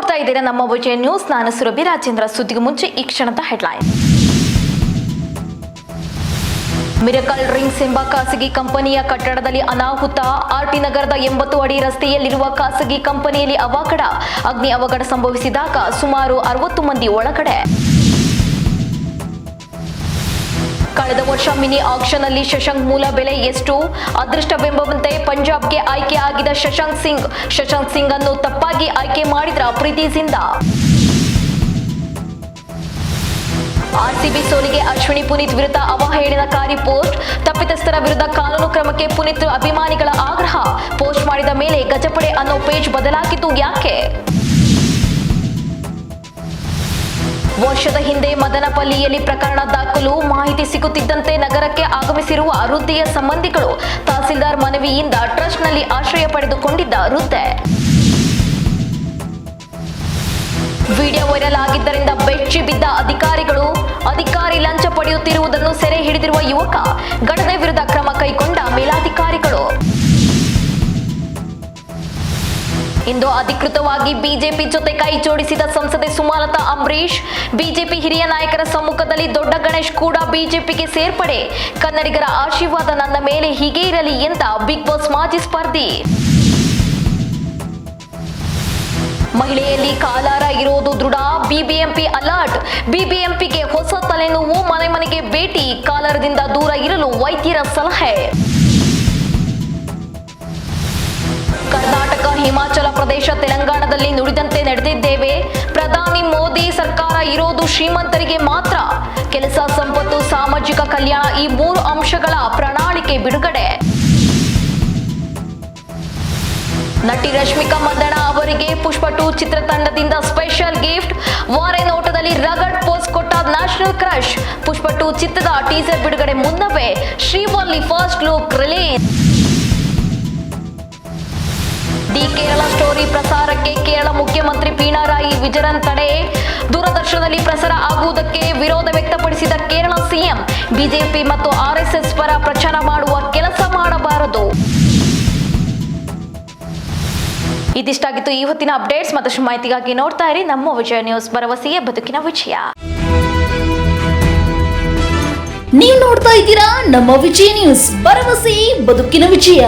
ನೋಡ್ತಾ ಇದ್ದೀರಾ ನಮ್ಮ ವಿಜಯ ನ್ಯೂಸ್. ನಾನು ಸುರಭಿ ರಾಜೇಂದ್ರ. ಸುದ್ದಿಗೆ ಮುಂಚೆ ಈ ಕ್ಷಣದ ಹೆಡ್ಲೈನ್. ಮಿರಕಲ್ ರಿಂಗ್ಸ್ ಎಂಬ ಖಾಸಗಿ ಕಂಪನಿಯ ಕಟ್ಟಡದಲ್ಲಿ ಅನಾಹುತ. ಆರ್ಟಿ ನಗರದ 80 ಅಡಿ ರಸ್ತೆಯಲ್ಲಿರುವ ಖಾಸಗಿ ಕಂಪನಿಯಲ್ಲಿ ಅವಘಡ. ಅಗ್ನಿ ಅವಘಡ ಸಂಭವಿಸಿದಾಗ ಸುಮಾರು 60 ಮಂದಿ ಒಳಗಡೆ. ಕಳೆದ ವರ್ಷ ಮಿನಿ ಆಕ್ಷನ್ ಅಲ್ಲಿ ಶಶಾಂಕ್ ಮೂಲ ಬೆಲೆ ಎಷ್ಟು? ಅದೃಷ್ಟವೆಂಬಂತೆ ಪಂಜಾಬ್ಗೆ ಆಯ್ಕೆ ಆಗಿದ್ದ ಶಶಾಂಕ್ ಸಿಂಗ್ ಅನ್ನು ತಪ್ಪಾಗಿ ಆಯ್ಕೆ ಮಾಡಿದ್ರ ಪ್ರೀತಿ ಜಿಂದಾ. ಆರ್ಸಿಬಿ ಸೋಲಿಗೆ ಅಶ್ವಿನಿ ಪುನೀತ್ ವಿರುದ್ಧ ಅವಹೇಳನಕಾರಿ ಪೋಸ್ಟ್. ತಪ್ಪಿತಸ್ಥರ ವಿರುದ್ಧ ಕಾನೂನು ಕ್ರಮಕ್ಕೆ ಪುನೀತ್ ಅಭಿಮಾನಿಗಳ ಆಗ್ರಹ. ಪೋಸ್ಟ್ ಮಾಡಿದ ಮೇಲೆ ಗಜಪಡೆ ಅನ್ನೋ ಪೇಜ್ ಬದಲಾಗಿದ್ದು ಯಾಕೆ? ವರ್ಷದ ಹಿಂದೆ ಮದನಪಲ್ಲಿಯಲ್ಲಿ ಪ್ರಕರಣ ದಾಖಲು. ಮಾಹಿತಿ ಸಿಗುತ್ತಿದ್ದಂತೆ ನಗರಕ್ಕೆ ಆಗಮಿಸಿರುವ ವೃದ್ಧೆಯ ಸಂಬಂಧಿಗಳು ತಹಸೀಲ್ದಾರ್ ಮನವಿಯಿಂದ ಟ್ರಸ್ಟ್ನಲ್ಲಿ ಆಶ್ರಯ ಪಡೆದುಕೊಂಡಿದ್ದ ವೃದ್ಧೆ. ವಿಡಿಯೋ ವೈರಲ್ ಆಗಿದ್ದರಿಂದ ಬೆಚ್ಚಿ ಬಿದ್ದ ಅಧಿಕಾರಿ ಲಂಚ ಪಡೆಯುತ್ತಿರುವುದನ್ನು ಸೆರೆ ಹಿಡಿದಿರುವ ಯುವಕ. ಘಟನೆ ವಿರುದ್ಧ ಕ್ರಮ ಕೈಗೊಂಡ ಮೇಲಾಧಿಕಾರಿಗಳು. ಇಂದು ಅಧಿಕೃತವಾಗಿ ಬಿಜೆಪಿ ಜೊತೆ ಕೈ ಜೋಡಿಸಿದ ಸಂಸದೆ ಸುಮಲತಾ ಅಂಬರೀಶ್. ಬಿಜೆಪಿ ಹಿರಿಯ ನಾಯಕರ ಸಮ್ಮುಖದಲ್ಲಿ ದೊಡ್ಡ ಗಣೇಶ್ ಕೂಡ ಬಿಜೆಪಿಗೆ ಸೇರ್ಪಡೆ. ಕನ್ನಡಿಗರ ಆಶೀರ್ವಾದ ನನ್ನ ಮೇಲೆ ಹೀಗೆ ಇರಲಿ ಅಂತ ಬಿಗ್ ಬಾಸ್ ಮಾಜಿ ಸ್ಪರ್ಧಿ. ಮಹಿಳೆಯಲ್ಲಿ ಕಾಲಾರ ಇರೋದು ದೃಢ. BBMP alert. ಬಿಬಿಎಂಪಿಗೆ ಹೊಸ ತಲೆನೋವು. ಮನೆ ಮನೆಗೆ ಭೇಟಿ. ಕಾಲಾರದಿಂದ ದೂರ ಇರಲು ವೈದ್ಯರ ಸಲಹೆ. ಕರ್ನಾಟಕ, ಹಿಮಾಚಲ ಪ್ರದೇಶ, ತೆಲಂಗಾಣದಲ್ಲಿ ನುಡಿದಂತೆ ನಡೆದಿದ್ದೇವೆ. ಪ್ರಧಾನಿ ಮೋದಿ ಸರ್ಕಾರ ಇರೋದು ಶ್ರೀಮಂತರಿಗೆ ಮಾತ್ರ. ಕೆಲಸ, ಸಂಪತ್ತು, ಸಾಮಾಜಿಕ ಕಲ್ಯಾಣ ಈ 3 ಅಂಶಗಳ ಪ್ರಣಾಳಿಕೆ ಬಿಡುಗಡೆ. ನಟಿ ರಶ್ಮಿಕಾ ಮಂದಣ್ಣ ಅವರಿಗೆ ಪುಷ್ಪ 2 ಚಿತ್ರತಂಡದಿಂದ ಸ್ಪೆಷಲ್ ಗಿಫ್ಟ್. ವಾರೆ ನೋಟದಲ್ಲಿ ರಗಡ್ ಪೋಸ್ಟ್ ಕೊಟ್ಟ ನ್ಯಾಷನಲ್ ಕ್ರಶ್. ಪುಷ್ಪ 2 ಚಿತ್ರದ ಟೀಸರ್ ಬಿಡುಗಡೆ ಮುನ್ನವೇ Srivalli first look release. The Kerala story ಪ್ರಸಾರಕ್ಕೆ ಕೇರಳ ಮುಖ್ಯಮಂತ್ರಿ ಪಿಣರಾಯಿ ವಿಜಯನ್ ತಡೆ. ದೂರದರ್ಶನದಲ್ಲಿ ಪ್ರಸಾರ ಆಗುವುದಕ್ಕೆ ವಿರೋಧ ವ್ಯಕ್ತಪಡಿಸಿದ ಕೇರಳ ಸಿಎಂ. ಬಿಜೆಪಿ ಮತ್ತು ಆರ್ಎಸ್ಎಸ್ ಪರ ಪ್ರಚಾರ ಮಾಡುವ ಕೆಲಸ ಮಾಡಬಾರದು. ಇದಿಷ್ಟಾಗಿತ್ತು ಈ ಹೊತ್ತಿನ ಅಪ್ಡೇಟ್ಸ್. ಮತ್ತಷ್ಟು ಮಾಹಿತಿಗಾಗಿ ನೋಡ್ತಾ ಇರಿ ನಮ್ಮ ವಿಜಯ ನ್ಯೂಸ್. ಭರವಸೆಯೇ ಬದುಕಿನ ವಿಜಯ. ನೀವು ನೋಡ್ತಾ ಇದ್ದೀರಾ ನಮ್ಮ ವಿಜಯ ನ್ಯೂಸ್. ಭರವಸೆ ಬದುಕಿನ ವಿಜಯ.